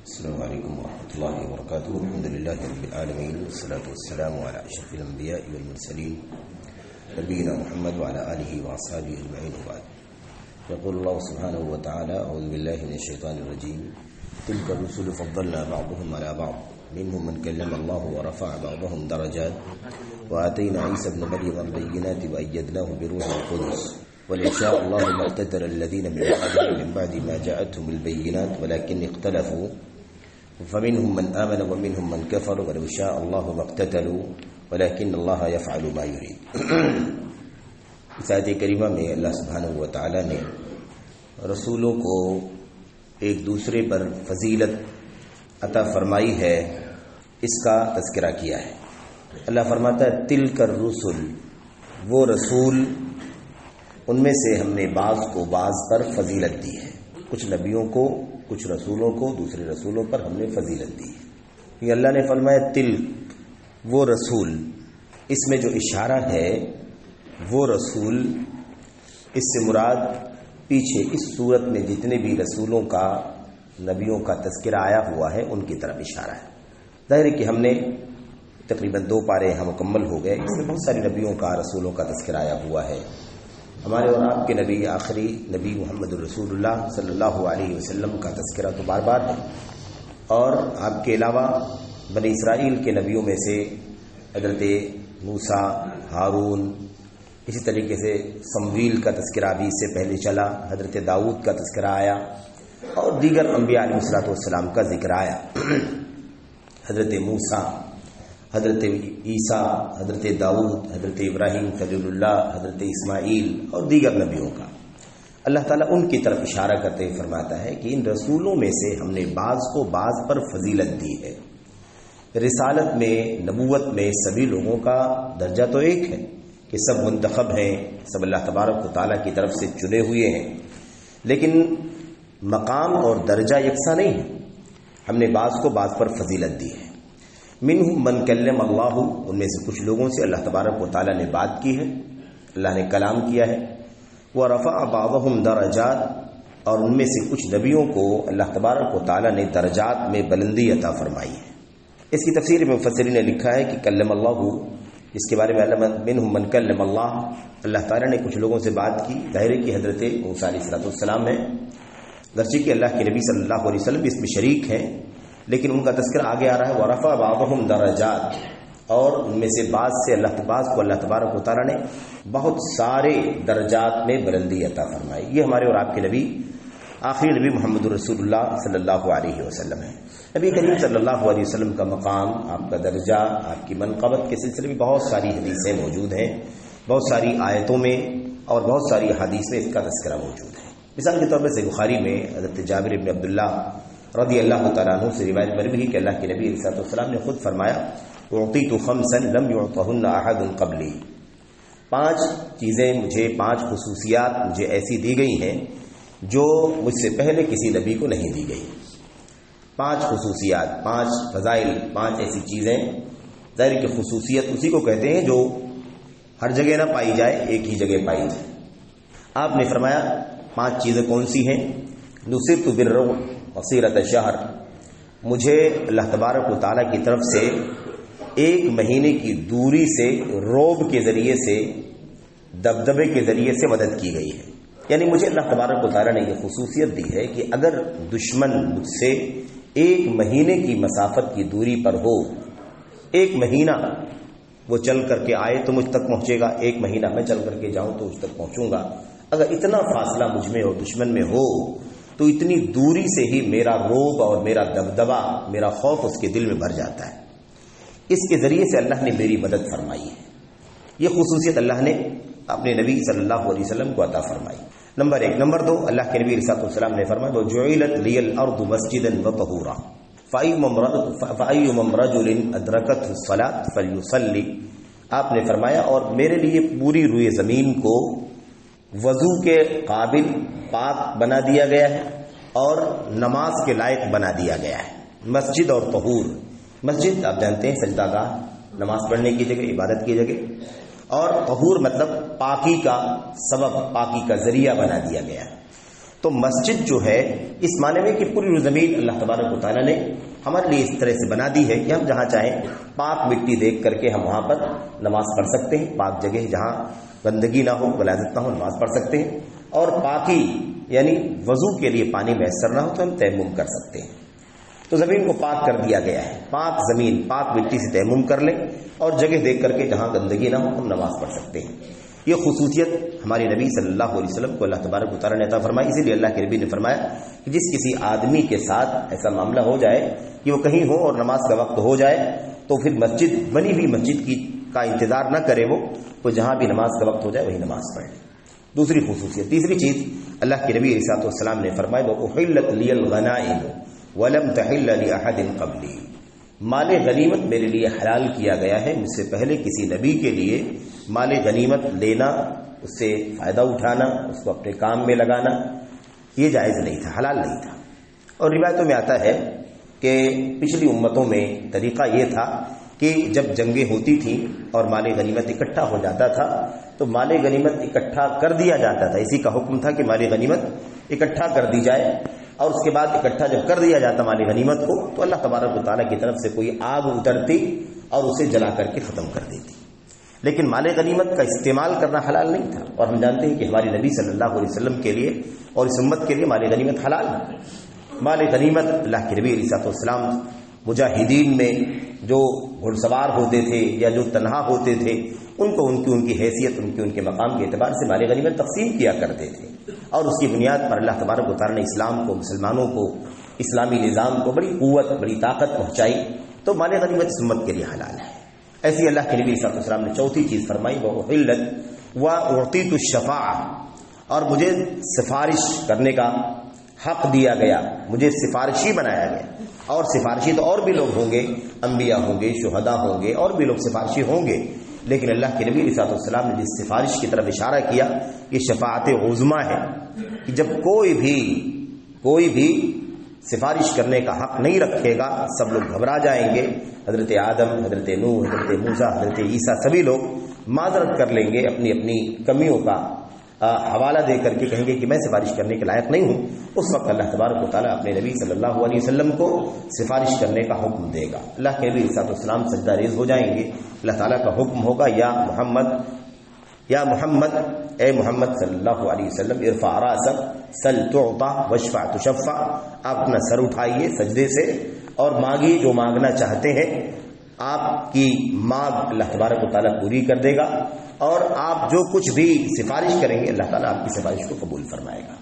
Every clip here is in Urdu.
السلام علیکم ورحمۃ اللہ وبرکاتہ. الحمد للہ رب العالمین والصلاة والسلام علی اشرف الانبیاء والمرسلین نبینا محمد وعلی آلہ واصحابہ اجمعین وبعد. یقول اللہ سبحانہ وتعالی اعوذ باللہ من الشیطان الرجیم تلک الرسل فضلنا بعضهم علی بعض منهم من کلم اللہ ورفع بعضهم درجات وآتینا عیسی ابن مریم البینات وأیدناه بروح القدس ولو شاء الله ما اقتتل الذين من بعدهم من بعد ما جاءتهم البينات ولكن اختلفوا فمنهم من آمن ومنهم من كفر ولو شاء الله ما اقتتلوا ولكن الله يفعل ما يريد. اس آیت کریمہ میں اللہ سبحانہ و تعالی نے رسولوں کو ایک دوسرے پر فضیلت عطا فرمائی ہے، اس کا تذکرہ کیا ہے. اللہ فرماتا ہے تلک الرسل، وہ رسول، ان میں سے ہم نے بعض کو بعض پر فضیلت دی ہے. کچھ نبیوں کو، کچھ رسولوں کو دوسرے رسولوں پر ہم نے فضیلت دی ہے. یہ اللہ نے فرمایا تلک، وہ رسول، اس میں جو اشارہ ہے وہ رسول، اس سے مراد پیچھے اس صورت میں جتنے بھی رسولوں کا، نبیوں کا تذکرہ آیا ہوا ہے ان کی طرف اشارہ ہے. ظاہر ہے کہ ہم نے تقریباً 2 پارے یہاں مکمل ہو گئے، اس میں بہت ساری نبیوں کا، رسولوں کا تذکرہ آیا ہوا ہے. ہمارے اور آپ کے نبی، آخری نبی محمد الرسول اللہ صلی اللہ علیہ وسلم کا تذکرہ تو بار بار ہے، اور آپ کے علاوہ بنی اسرائیل کے نبیوں میں سے حضرت موسیٰ، ہارون، اسی طریقے سے سمویل کا تذکرہ بھی اس سے پہلے چلا، حضرت داؤد کا تذکرہ آیا، اور دیگر انبیاء علیہ الصلوۃ والسلام کا ذکر آیا. حضرت موسیٰ، حضرت عیسیٰ، حضرت داؤد، حضرت ابراہیم خلیل اللہ، حضرت اسماعیل اور دیگر نبیوں کا اللہ تعالیٰ ان کی طرف اشارہ کرتے ہوئے فرماتا ہے کہ ان رسولوں میں سے ہم نے بعض کو بعض پر فضیلت دی ہے. رسالت میں، نبوت میں سبھی لوگوں کا درجہ تو ایک ہے کہ سب منتخب ہیں، سب اللہ تبارک و تعالیٰ کی طرف سے چنے ہوئے ہیں، لیکن مقام اور درجہ یکساں نہیں ہے. ہم نے بعض کو بعض پر فضیلت دی ہے. منہم من کلم اللہ، ان میں سے کچھ لوگوں سے اللہ تبارک و تعالیٰ نے بات کی ہے، اللہ نے کلام کیا ہے. ورفع بعضهم درجات، اور ان میں سے کچھ نبیوں کو اللہ تبارک و تعالیٰ نے درجات میں بلندی عطا فرمائی ہے. اس کی تفسیر میں مفسرین نے لکھا ہے کہ کلم اللہ، اس کے بارے میں منہم من کلم اللہ، اللہ تعالیٰ نے کچھ لوگوں سے بات کی. ظاہر ہے کہ حضرت موسیٰ علیہ السلام ہیں، گرچہ کہ اللہ کے نبی صلی اللہ علیہ وسلم اس میں شریک ہیں، لیکن ان کا تذکرہ آگے آ رہا ہے. ورفع بعضهم درجات، اور ان میں سے بعض سے اللہ تبارک و تعالیٰ نے بہت سارے درجات میں بلندی عطا فرمائی. یہ ہمارے اور آپ کے نبی، آخری نبی محمد الرسول اللہ صلی اللہ علیہ وسلم ہے. نبی کریم صلی اللہ علیہ وسلم کا مقام، آپ کا درجہ، آپ کی منقبت کے سلسلے میں بہت ساری حدیثیں موجود ہیں، بہت ساری آیتوں میں اور بہت ساری حدیث میں اس کا تذکرہ موجود ہے. مثال کے طور پر صحیح بخاری میں حضرت جابر بن عبداللہ رضی اللہ تعالیٰ عنہ سے روایت مروی ہے کہ اللہ کے نبی علیہ السلام نے خود فرمایا اعطیت خمسا لم یعطہن احد قبلی، 5 چیزیں مجھے، 5 خصوصیات مجھے ایسی دی گئی ہیں جو مجھ سے پہلے کسی نبی کو نہیں دی گئی. 5 خصوصیات، 5 فضائل، 5 ایسی چیزیں. ظاہر کہ خصوصیت اسی کو کہتے ہیں جو ہر جگہ نہ پائی جائے، ایک ہی جگہ پائی جائے. آپ نے فرمایا 5 چیزیں کون سی ہیں؟ نصرت بالرعب مسیرۃ شہر، مجھے اللہ تبارک و تعالیٰ کی طرف سے 1 مہینے کی دوری سے روب کے ذریعے سے، دبدبے کے ذریعے سے مدد کی گئی ہے. یعنی مجھے اللہ تبارک و تعالیٰ نے یہ خصوصیت دی ہے کہ اگر دشمن مجھ سے 1 مہینے کی مسافت کی دوری پر ہو، 1 مہینہ وہ چل کر کے آئے تو مجھ تک پہنچے گا، 1 مہینہ میں چل کر کے جاؤں تو مجھ تک پہنچوں گا. اگر اتنا فاصلہ مجھ میں اور دشمن میں ہو تو اتنی دوری سے ہی میرا روب اور میرا دبدبا، میرا خوف اس کے دل میں بھر جاتا ہے. اس کے ذریعے سے اللہ نے میری مدد فرمائی ہے. یہ خصوصیت اللہ نے اپنے نبی صلی اللہ علیہ وسلم کو عطا فرمائی. نمبر 1. نمبر 2، اللہ کے نبی علیہ السلام نے فرمایا وَجُعِلَتْ لِيَ الْأَرْضُ مَسْجِدًا وَطَهُورًا فَأَيُّمَا رَجُلٍ أَدْرَكَتْهُ الصَّلَاةُ فَلْيُصَلِّ، آپ نے فرمایا اور میرے لیے پوری روئے زمین کو وضو کے قابل، پاک بنا دیا گیا ہے اور نماز کے لائق بنا دیا گیا ہے. مسجد اور طہور، مسجد آپ جانتے ہیں سجدہ گاہ، نماز پڑھنے کی جگہ، عبادت کی جگہ، اور طہور مطلب پاکی کا سبب، پاکی کا ذریعہ بنا دیا گیا ہے. تو مسجد جو ہے اس معنی میں کہ پوری زمین اللہ تبارک و تعالیٰ نے ہمارے لیے اس طرح سے بنا دی ہے کہ ہم جہاں چاہیں پاک مٹی دیکھ کر کے ہم وہاں پر نماز پڑھ سکتے ہیں، پاک جگہ جہاں گندگی نہ ہو، غلاظت نہ ہو، نماز پڑھ سکتے ہیں، اور پاکی یعنی وضو کے لیے پانی میسر نہ ہو تو ہم تیمم کر سکتے ہیں۔ تو زمین کو پاک کر دیا گیا ہے، پاک زمین پاک مٹی سے تیمم کر لیں اور جگہ دیکھ کر کے جہاں گندگی نہ ہو ہم نماز پڑھ سکتے ہیں۔ یہ خصوصیت ہمارے نبی صلی اللہ علیہ وسلم کو اللہ تبارک و تعالیٰ نے عطا فرمائی، اسی لیے اللہ کے نبی نے فرمایا کہ جس کسی آدمی کے ساتھ ایسا معاملہ ہو جائے کہ وہ کہیں ہو اور نماز کا وقت ہو جائے تو پھر مسجد بنی ہوئی مسجد کا انتظار نہ کرے، وہ جہاں بھی نماز کا وقت ہو جائے وہی نماز پڑھے۔ دوسری خصوصیت، تیسری چیز اللہ کے نبی علیہ السلام نے فرمایا وَأُحِلَّتْ لِيَ الْغَنَائِمُ وَلَمْ تَحِلَّ لِأَحَدٍ قَبْلِي، مال غنیمت میرے لیے حلال کیا گیا ہے، مجھ سے پہلے کسی نبی کے لیے مال غنیمت لینا، اس سے فائدہ اٹھانا، اس کو اپنے کام میں لگانا یہ جائز نہیں تھا، حلال نہیں تھا۔ اور روایتوں میں آتا ہے کہ پچھلی امتوں میں طریقہ یہ تھا کہ جب جنگیں ہوتی تھیں اور مال غنیمت اکٹھا ہو جاتا تھا تو مال غنیمت اکٹھا کر دیا جاتا تھا، اسی کا حکم تھا کہ مال غنیمت اکٹھا کر دی جائے، اور اس کے بعد اکٹھا جب کر دیا جاتا مال غنیمت کو تو اللہ تبارک و تعالیٰ کی طرف سے کوئی آگ اترتی اور اسے جلا کر کے ختم کر دیتی، لیکن مال غنیمت کا استعمال کرنا حلال نہیں تھا۔ اور ہم جانتے ہیں کہ ہمارے نبی صلی اللہ علیہ وسلم کے لیے اور اس امت کے لیے مال غنیمت حلال ہے۔ مال غنیمت اللہ کے نبی علیہ السلام مجاہدین میں جو گھڑ سوار ہوتے تھے یا جو تنہا ہوتے تھے ان کو ان کی حیثیت ان کے مقام کے اعتبار سے مال غنیمت تقسیم کیا کرتے تھے، اور اس کی بنیاد پر اللہ تبارک و تعالیٰ نے اسلام کو، مسلمانوں کو، اسلامی نظام کو بڑی قوت، بڑی طاقت پہنچائی، تو مال غنیمت اس امت کے لیے حلال ہے۔ ایسی اللہ کے نبی صلی اللہ علیہ وسلم نے چوتھی چیز فرمائی وَأُحِلَّتْ وَأُعْطِيتُ الشَّفَاعَةَ، اور مجھے سفارش کرنے کا حق دیا گیا، مجھے سفارشی بنایا گیا، اور سفارشی تو اور بھی لوگ ہوں گے، انبیاء ہوں گے، شہداء ہوں گے، اور بھی لوگ سفارشی ہوں گے، لیکن اللہ کے نبی علیہ السلام نے جس سفارش کی طرف اشارہ کیا یہ شفاعت عظمیٰ ہے کہ جب کوئی بھی سفارش کرنے کا حق نہیں رکھے گا سب لوگ گھبرا جائیں گے، حضرت آدم، حضرت نوح، حضرت موسیٰ، حضرت عیسیٰ سبھی لوگ معذرت کر لیں گے، اپنی اپنی کمیوں کا حوالہ دے کر کے کہیں گے کہ میں سفارش کرنے کے لائق نہیں ہوں۔ اس وقت اللہ تبارک و تعالیٰ اپنے نبی صلی اللہ علیہ وسلم کو سفارش کرنے کا حکم دے گا۔ اللہ کے نبی علیہ السلام سجدہ ریز ہو جائیں گے، اللہ تعالیٰ کا حکم ہوگا یا محمد اے محمد صلی اللہ علیہ وسلم ارفع راسک سل تعطا واشفع تشفع، آپ اپنا سر اٹھائیے سجدے سے اور مانگیے جو مانگنا چاہتے ہیں، آپ کی مانگ اللہ تبارک و تعالیٰ پوری کر دے گا، اور آپ جو کچھ بھی سفارش کریں گے اللہ تعالیٰ آپ کی سفارش کو قبول فرمائے گا۔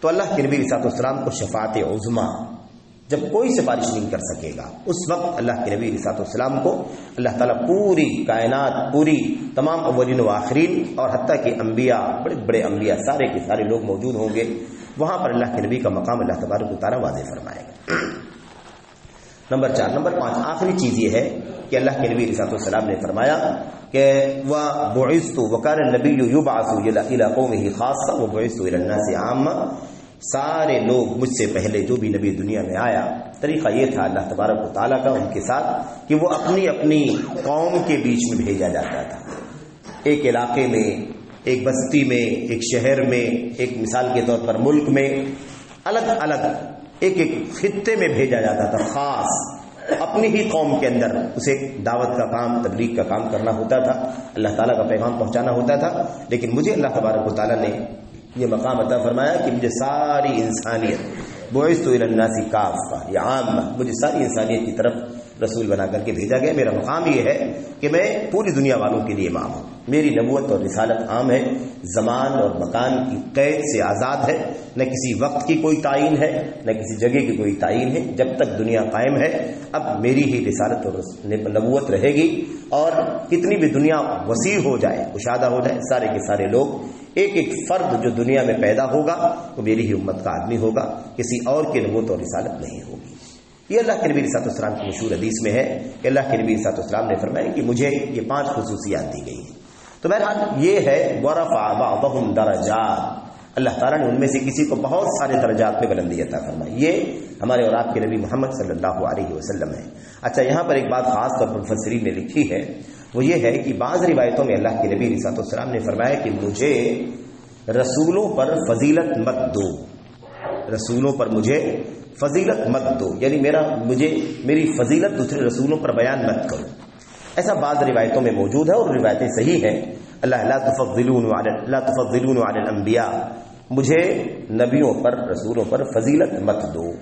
تو اللہ کے نبی علیہ السلام کو شفاعت عظمیٰ، جب کوئی سفارش نہیں کر سکے گا اس وقت اللہ کے نبی علیہ السلام کو اللہ تعالیٰ پوری کائنات، پوری تمام اولین و آخرین اور حتیٰ کہ انبیاء، بڑے بڑے انبیاء سارے کے سارے لوگ موجود ہوں گے، وہاں پر اللہ کے نبی کا مقام اللہ تبارک و تعالیٰ واضح فرمائے گا۔ نمبر 4، نمبر 5 آخری چیز یہ ہے کہ اللہ کے نبی علیہ السلام نے فرمایا کہ وَبُعِثْتُ وَكَانَ النَّبِيُّ يُبْعَثُ إِلَىٰ قَوْمِهِ خَاصَّةً وَبُعِثْتُ إِلَى النَّاسِ عَامَّةً، سارے لوگ مجھ سے پہلے جو بھی نبی دنیا میں آیا طریقہ یہ تھا اللہ تبارک و تعالیٰ کا ان کے ساتھ کہ وہ اپنی اپنی قوم کے بیچ میں بھیجا جاتا تھا، ایک علاقے میں، ایک بستی میں، ایک شہر میں، ایک مثال کے طور پر ملک میں، الگ الگ ایک ایک خطے میں بھیجا جاتا تھا، خاص اپنی ہی قوم کے اندر اسے دعوت کا کام، تبلیغ کا کام کرنا ہوتا تھا، اللہ تعالیٰ کا پیغام پہنچانا ہوتا تھا۔ لیکن مجھے اللہ تبارک و تعالیٰ نے یہ مقام عطا فرمایا کہ مجھے ساری انسانیت، بعثت الی الناس کافہ، یہ عام، مجھے ساری انسانیت کی طرف رسول بنا کر کے بھیجا گیا۔ میرا مقام یہ ہے کہ میں پوری دنیا والوں کے لیے امام ہوں، میری نبوت اور رسالت عام ہے، زمان اور مکان کی قید سے آزاد ہے، نہ کسی وقت کی کوئی تعین ہے، نہ کسی جگہ کی کوئی تعین ہے، جب تک دنیا قائم ہے اب میری ہی رسالت اور نبوت رہے گی، اور کتنی بھی دنیا وسیع ہو جائے، کشادہ ہو جائے، سارے کے سارے لوگ، ایک ایک فرد جو دنیا میں پیدا ہوگا وہ میری ہی امت کا آدمی ہوگا، کسی اور کی نبوت اور رسالت نہیں ہوگی۔ یہ اللہ کے نبی صلی اللہ علیہ وسلم کی مشہور حدیث میں ہے کہ اللہ کے نبی صلی اللہ علیہ وسلم نے فرمایا کہ مجھے یہ 5 خصوصیات دی گئی ہیں۔ تو بہرحال یہ ہے وَرَفَعَ بَعْضَهُمْ دَرَجَاتٍ، اللہ تعالیٰ نے ان میں سے کسی کو بہت سارے درجات میں بلندی عطا فرمائی۔ یہ ہمارے اور آپ کے نبی محمد صلی اللہ علیہ وسلم ہے۔ اچھا، یہاں پر ایک بات خاص طور پر مفسرین نے لکھی ہے، وہ یہ ہے کہ بعض روایتوں میں اللہ کے نبی صلی اللہ علیہ وسلم نے فرمایا کہ مجھے رسولوں پر فضیلت مت دو، رسولوں پر مجھے فضیلت مت دو، یعنی میری فضیلت دوسرے رسولوں پر بیان مت کرو. ایسا بعض روایتوں میں موجود ہے اور روایتیں صحیح ہیں. اللہ لا تفضلون علی الانبیاء، مجھے نبیوں پر رسولوں پر فضیلت مت دو.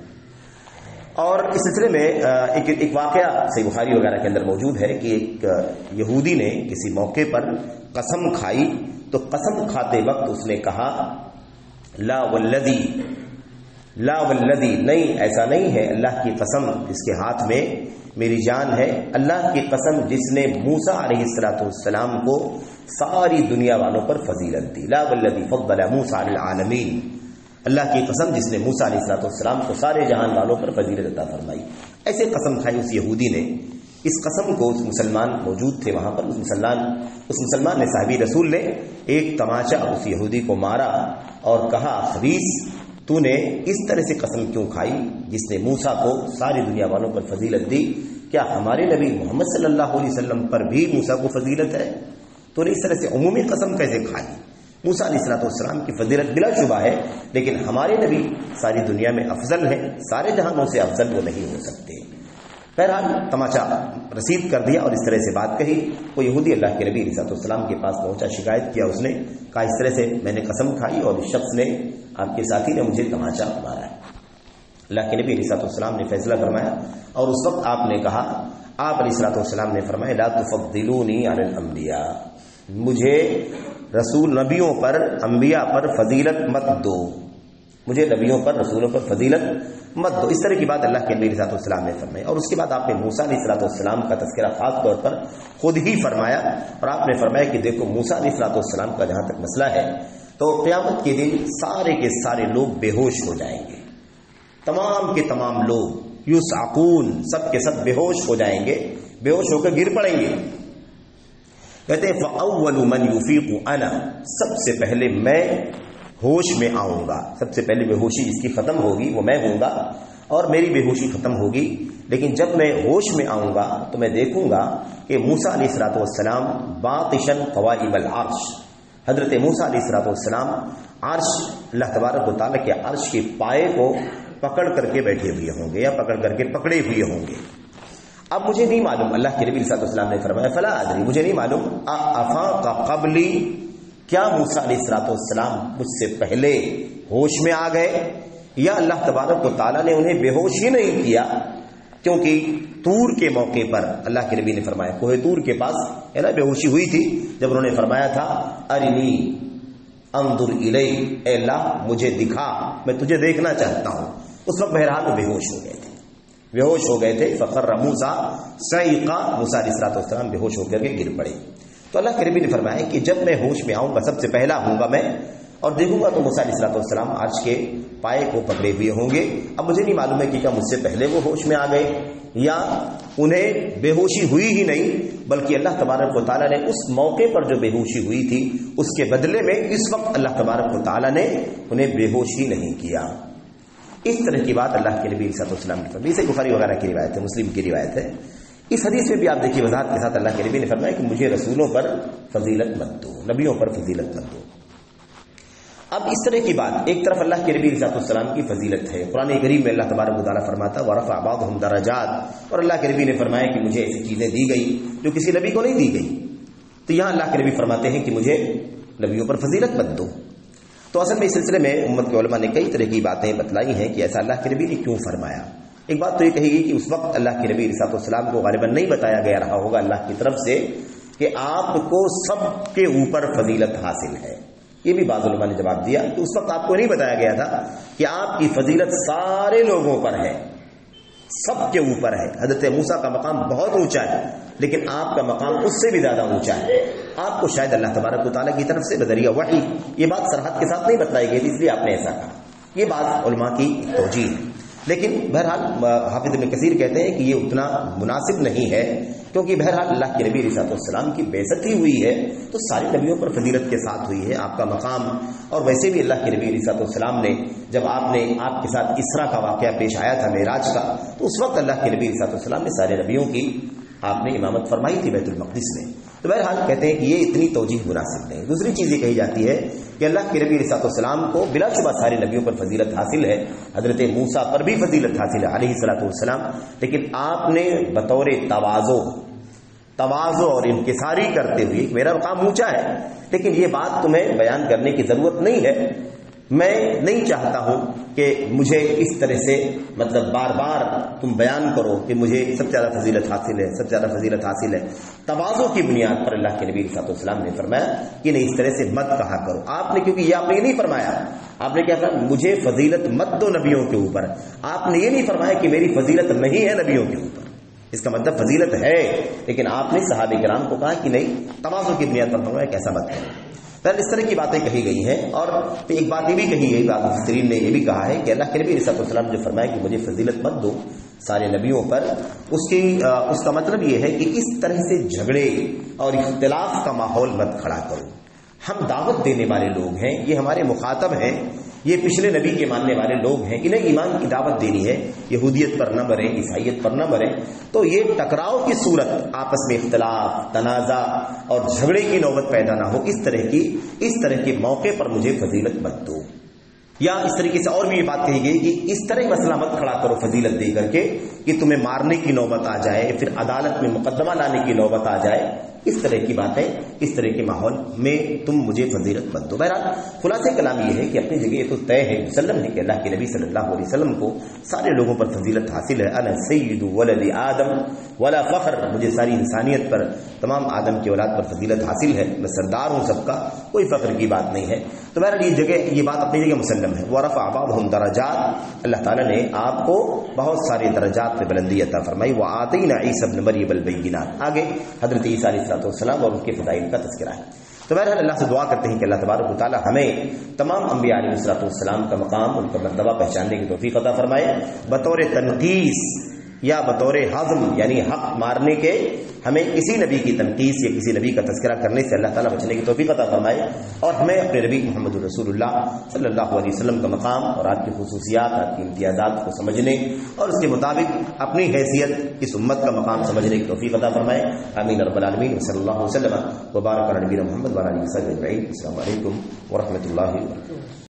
اور اس سلسلے میں ایک واقعہ صحیح بخاری وغیرہ کے اندر موجود ہے کہ ایک یہودی نے کسی موقع پر قسم کھائی تو قسم کھاتے وقت اس نے کہا لا والذی، نہیں ایسا نہیں ہے، اللہ کی قسم جس کے ہاتھ میں میری جان ہے، اللہ کی قسم جس نے موسیٰ علیہ السلام کو ساری دنیا والوں پر فضیلت دی. لا والذی فضل موسیٰ علی العالمین، اللہ کی قسم جس نے موسیٰ علیہ السلام کو سارے جہان والوں پر فضیلت عطا فرمائی. ایسے قسم کھائی اس یہودی نے. اس قسم کو اس مسلمان موجود تھے وہاں پر، اس مسلمان نے صحابی رسول نے ایک تماچا اس یہودی کو مارا اور کہا خبیث، تو نے اس طرح سے قسم کیوں کھائی جس نے موسیٰ کو ساری دنیا والوں پر فضیلت دی؟ کیا ہمارے نبی محمد صلی اللہ علیہ وسلم پر بھی موسیٰ کو فضیلت ہے؟ تو نے اس طرح سے عمومی قسم کیسے کھائی؟ موسیٰ علیہ السلام کی فضیلت بلا شبہ ہے، لیکن ہمارے نبی ساری دنیا میں افضل ہیں، سارے جہانوں سے افضل وہ نہیں ہو سکتے. بہرحال تماچا رسید کر دیا اور اس طرح سے بات کہی. وہ یہودی اللہ کے نبی علیہ السلام کے پاس پہنچا، شکایت کیا. اس نے کہا اس طرح سے میں نے قسم کھائی اور اس شخص نے، آپ کے ساتھی نے مجھے تماچا مارا ہے. اللہ کے نبی علیہ السلام نے فیصلہ فرمایا اور اس وقت آپ نے کہا، آپ علیہ السلام نے فرمایا لا تفضلونی علی الانبیاء، مجھے نبیوں پر انبیاء پر فضیلت مت دو، مجھے نبیوں پر رسولوں پر فضیلت مت دو. اس طرح کی بات اللہ کے نبی علیہ السلام نے فرمائی. اور اس کے بعد آپ نے موسیٰ علیہ السلام کا تذکرہ خاص طور پر خود ہی فرمایا اور آپ نے فرمایا کہ دیکھو موسیٰ علیہ السلام کا جہاں تک مسئلہ ہے تو قیامت کے دن سارے کے سارے لوگ بے ہوش ہو جائیں گے، تمام کے تمام لوگ یسعقون، سب کے سب بے ہوش ہو جائیں گے، بے ہوش ہو کر گر پڑیں گے. کہتے ہیں فاول من یفیق انا، سب سے پہلے میں ہوش میں آؤں گا، سب سے پہلے بے ہوشی جس کی ختم ہوگی وہ میں ہوں گا اور میری بے ہوشی ختم ہوگی. لیکن جب میں ہوش میں آؤں گا تو میں دیکھوں گا کہ موسیٰ علیہ السلام باطشن قوائم العرش، حضرت موسیٰ علیہ السلام عرش، اللہ تبارک و تعالیٰ کے عرش کے پائے کو پکڑ کر کے بیٹھے ہوئے ہوں گے یا پکڑ کر کے پکڑے ہوئے ہوں گے. اب مجھے نہیں معلوم، اللہ کے نبی صلی اللہ علیہ وسلم نے فرمایا فلا ادری، مجھے نہیں معلوم افاق قبلی، کیا موسیٰ علیہ السلام مجھ سے پہلے ہوش میں آ گئے یا اللہ تبارک و تعالیٰ نے انہیں بے ہوش ہی نہیں کیا. کیونکہ طور کے موقع پر اللہ کے نبی نے فرمایا، کوہ طور کے پاس ہے نا بے ہوشی ہوئی تھی، جب انہوں نے فرمایا تھا ارنی انظر الیک، اے اللہ مجھے دکھا، میں تجھے دیکھنا چاہتا ہوں. اس وقت بہرحال وہ بے ہوش ہو گئے تھے، بے ہوش ہو گئے تھے. فخر موسیٰ صعقا، موسیٰ علیہ السلام بے ہوش ہو کر کے گر پڑے. تو اللہ کے نبی نے فرمایا کہ جب میں ہوش میں آؤں گا سب سے پہلا ہوں گا میں اور دیکھوں گا تو موسیٰ علیہ السلام عرش کے پائے کو پکڑے ہوئے ہوں گے. اب مجھے نہیں معلوم ہے کہ کیا مجھ سے پہلے وہ ہوش میں آ گئے یا انہیں بے ہوشی ہوئی ہی نہیں، بلکہ اللہ تبارک و تعالیٰ نے اس موقع پر جو بے ہوشی ہوئی تھی اس کے بدلے میں اس وقت اللہ تبارک و تعالیٰ نے انہیں بے ہوش ہی نہیں کیا. اس طرح کی بات اللہ کے نبی صلی اللہ علیہ وسلم نے فرمائی. اسے بخاری وغیرہ کی روایت ہے، مسلم کی روایت ہے. اس حدیث میں بھی آپ دیکھیے وضاحت کے ساتھ اللہ کے نبی نے فرمایا کہ مجھے رسولوں پر فضیلت مت دو، نبیوں پر فضیلت مت دو. اب اس طرح کی بات ایک طرف اللہ کے نبی صلی اللہ علیہ وسلم کی فضیلت ہے. قرآن کریم میں اللہ تبارک و تعالیٰ فرماتا ورفع بعضهم درجات، اور اللہ کے نبی نے فرمایا کہ مجھے ایسی چیزیں دی گئی جو کسی نبی کو نہیں دی گئی. تو یہاں اللہ کے نبی فرماتے ہیں کہ مجھے نبیوں پر فضیلت مت دو. تو اصل میں اس سلسلے میں امت کے علماء نے کئی طرح کی باتیں بتلائی ہیں کہ ایسا اللہ کے نبی نے کیوں فرمایا. ایک بات تو یہ کہے گی کہ اس وقت اللہ کے نبی صلی اللہ علیہ وسلم کو غالباً نہیں بتایا گیا رہا ہوگا اللہ کی طرف سے کہ آپ کو سب کے اوپر فضیلت حاصل ہے. یہ بھی بعض علماء نے جواب دیا کہ اس وقت آپ کو نہیں بتایا گیا تھا کہ آپ کی فضیلت سارے لوگوں پر ہے، سب کے اوپر ہے. حضرت موسیٰ کا مقام بہت اونچا ہے لیکن آپ کا مقام اس سے بھی زیادہ اونچا ہے. آپ کو شاید اللہ تبارک و تعالیٰ کی طرف سے بذریعہ وحی یہ بات صراحت کے ساتھ نہیں بتلائی گئی تھی، اس لیے آپ نے ایسا کہا. یہ بات علماء کی توجیہ ہے. لیکن بہرحال حافظ ابن کثیر کہتے ہیں کہ یہ اتنا مناسب نہیں ہے کیونکہ بہرحال اللہ کے نبی علیہ السلام کی بعثت ہی ہوئی ہے تو سارے نبیوں پر فضیلت کے ساتھ ہوئی ہے آپ کا مقام. اور ویسے بھی اللہ کے نبی علیہ السلام نے جب آپ کے ساتھ اسرا کا واقعہ پیش آیا تھا معراج کا، تو اس وقت اللہ کے نبی علیہ السلام نے سارے نبیوں کی آپ نے امامت فرمائی تھی بیت المقدس میں. تو بہرحال کہتے ہیں کہ یہ اتنی توجیہ مناسب نہیں. دوسری چیز یہ کہی جاتی ہے کہ اللہ کے نبی علیہ السلام کو بلا شبہ سارے نبیوں پر فضیلت حاصل ہے، حضرت موسیٰ پر بھی فضیلت حاصل ہے علیہ الصلوۃ والسلام، لیکن آپ نے بطور تواضع اور انکساری کرتے ہوئے، میرا مقام اونچا ہے لیکن یہ بات تمہیں بیان کرنے کی ضرورت نہیں ہے، میں نہیں چاہتا ہوں کہ مجھے اس طرح سے مطلب بار بار تم بیان کرو کہ مجھے سب سے زیادہ فضیلت حاصل ہے، سب سے زیادہ فضیلت حاصل ہے۔ تواضع کی بنیاد پر اللہ کے نبی صلی اللہ علیہ وسلم نے فرمایا کہ نہیں، اس طرح سے مت کہا کرو۔ آپ نے، کیونکہ یہ آپ نے یہ نہیں فرمایا، آپ نے کیا کہا، مجھے فضیلت مت دو نبیوں کے اوپر، آپ نے یہ نہیں فرمایا کہ میری فضیلت نہیں ہے نبیوں کے اوپر، اس کا مطلب فضیلت ہے، لیکن آپ نے صحابہ کرام کو کہا کہ نہیں، تواضع کی بنیاد پر فرمایا کیسا مت کرو۔ اس طرح کی باتیں کہی گئی ہیں، اور ایک بات یہ بھی کہی گئی، بعض مفسرین نے یہ بھی کہا ہے کہ اللہ کے نبی علیہ السلام نے فرمایا کہ مجھے فضیلت مت دو سارے نبیوں پر، اس کا مطلب یہ ہے کہ اس طرح سے جھگڑے اور اختلاف کا ماحول مت کھڑا کرو۔ ہم دعوت دینے والے لوگ ہیں، یہ ہمارے مخاطب ہیں، یہ پچھلے نبی کے ماننے والے لوگ ہیں، انہیں ایمان کی دعوت دینی ہے، یہودیت پر نہ مریں، عیسائیت پر نہ مریں، تو یہ ٹکراؤ کی صورت، آپس میں اختلاف، تنازع اور جھگڑے کی نوبت پیدا نہ ہو، اس طرح کے موقع پر مجھے فضیلت مت دو۔ یا اس طریقے سے اور بھی یہ بات کہی گئی کہ اس طرح مسئلہ مت کھڑا کرو فضیلت دے کر کے کہ تمہیں مارنے کی نوبت آ جائے، پھر عدالت میں مقدمہ لانے کی نوبت آ جائے، اس طرح کی باتیں، اس طرح کے ماحول میں تم مجھے فضیلت مت دو۔ بہرحال خلاصہ کلام یہ ہے کہ اپنی جگہ یہ تو طے ہے، مسلم ہے کہ اللہ کے نبی صلی اللہ علیہ وسلم کو سارے لوگوں پر فضیلت حاصل ہے۔ انا سید ولد آدم ولا فخر، مجھے ساری انسانیت پر، تمام آدم کی اولاد پر فضیلت حاصل ہے، میں سردار ہوں سب کا، کوئی فخر کی بات نہیں ہے۔ تو بہرحال یہ بات اپنی جگہ مسلم ہے۔ ورفع بعضهم درجات، اللہ تعالیٰ نے آپ کو بہت سارے درجات میں بلندی عطا فرمائی۔ وآتینا عیسی ابن مریم البینات، آگے حضرت عیسیٰ علیہ السلام اور ان کے فضائل کا تذکرہ ہے۔ تو بہرحال اللہ سے دعا کرتے ہیں کہ اللہ تبارک و تعالیٰ ہمیں تمام انبیاء علیہ السلام کا مقام، ان کا مرتبہ پہچاننے کی توفیق عطا فرمائے، بطور تنقیس یا بطور ہضم، یعنی حق مارنے کے ہمیں کسی نبی کی تنقیس یا کسی نبی کا تذکرہ کرنے سے اللہ تعالیٰ بچنے کی توفیق عطا فرمائے، اور ہمیں اپنے نبی محمد رسول اللہ صلی اللہ علیہ وسلم کا مقام اور آپ کی خصوصیات، آپ کی امتیازات کو سمجھنے اور اس کے مطابق اپنی حیثیت اس امت کا مقام سمجھنے کی توفیق عطا فرمائے۔ آمین رب العالمین، صلی اللہ علیہ وسلم وبارک علی نبینا محمد وعلی آلہ وصحبہ اجمعین۔ السلام علیکم ورحمۃ اللہ وبرکاتہ۔